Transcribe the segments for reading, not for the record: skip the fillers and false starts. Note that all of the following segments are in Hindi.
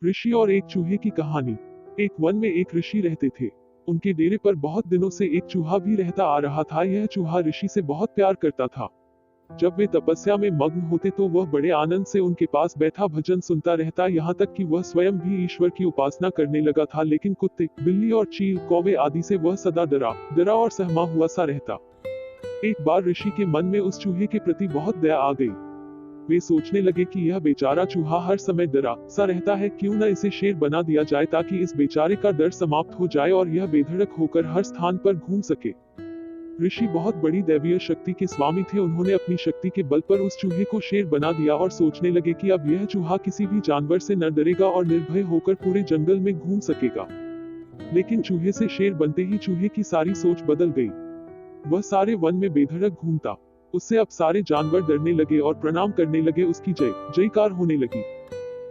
ऋषि और एक चूहे की कहानी। एक वन में एक ऋषि रहते थे। उनके डेरे पर बहुत दिनों से एक चूहा भी रहता आ रहा था। यह चूहा ऋषि से बहुत प्यार करता था। जब वे तपस्या में मग्न होते तो वह बड़े आनंद से उनके पास बैठा भजन सुनता रहता, यहाँ तक कि वह स्वयं भी ईश्वर की उपासना करने लगा था। लेकिन कुत्ते, बिल्ली और चील, कौवे आदि से वह सदा डरा डरा और सहमा हुआ सा रहता। एक बार ऋषि के मन में उस चूहे के प्रति बहुत दया आ गई। वे सोचने लगे कि यह बेचारा चूहा हर समय डरा सा रहता है, क्यों न इसे शेर बना दिया जाए ताकि इस बेचारे का डर समाप्त हो जाए और यह बेधड़क होकर हर स्थान पर घूम सके। ऋषि बहुत बड़ी दैवीय शक्ति के स्वामी थे। उन्होंने अपनी शक्ति के बल पर उस चूहे को शेर बना दिया और सोचने लगे कि अब यह चूहा किसी भी जानवर से न डरेगा और निर्भय होकर पूरे जंगल में घूम सकेगा। लेकिन चूहे से शेर बनते ही चूहे की सारी सोच बदल गई। वह सारे वन में बेधड़क घूमता। उससे अब सारे जानवर डरने लगे और प्रणाम करने लगे, उसकी जय जयकार होने लगी।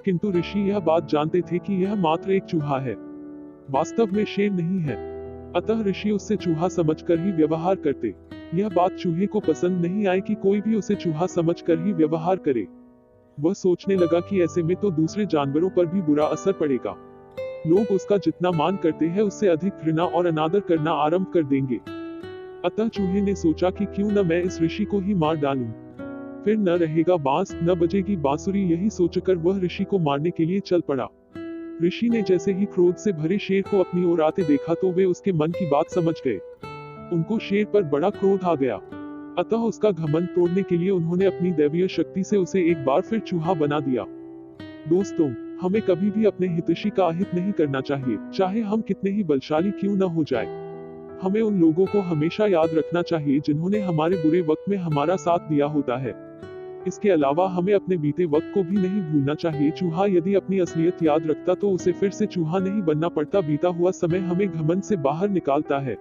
किंतु ऋषि यह बात जानते थे कि यह मात्र एक चूहा है, वास्तव में शेर नहीं है। अतः ऋषि उससे चूहा समझकर ही व्यवहार करते। यह बात चूहे को पसंद नहीं आई कि कोई भी उसे चूहा समझकर ही व्यवहार करे। वह सोचने लगा कि ऐसे में तो दूसरे जानवरों पर भी बुरा असर पड़ेगा। लोग उसका जितना मान करते हैं उससे अधिक घृणा और अनादर करना आरंभ कर देंगे। अतः चूहे ने सोचा कि क्यों न मैं इस ऋषि को ही मार डालूं। फिर न रहेगा बांस, न बजेगी बांसुरी, यही सोचकर वह ऋषि को मारने के लिए चल पड़ा। ऋषि ने जैसे ही क्रोध से भरे शेर को अपनी ओर आते देखा तो वे उसके मन की बात समझ गए। उनको शेर पर बड़ा क्रोध आ गया। अतः उसका घमंड तोड़ने के लिए उन्होंने अपनी दैवीय शक्ति से उसे एक बार फिर चूहा बना दिया। दोस्तों, हमें कभी भी अपने हितैषी का अहित नहीं करना चाहिए, चाहे हम कितने ही बलशाली क्यों न हो जाए। हमें उन लोगों को हमेशा याद रखना चाहिए जिन्होंने हमारे बुरे वक्त में हमारा साथ दिया होता है। इसके अलावा हमें अपने बीते वक्त को भी नहीं भूलना चाहिए। चूहा यदि अपनी असलियत याद रखता तो उसे फिर से चूहा नहीं बनना पड़ता। बीता हुआ समय हमें घमंड से बाहर निकालता है।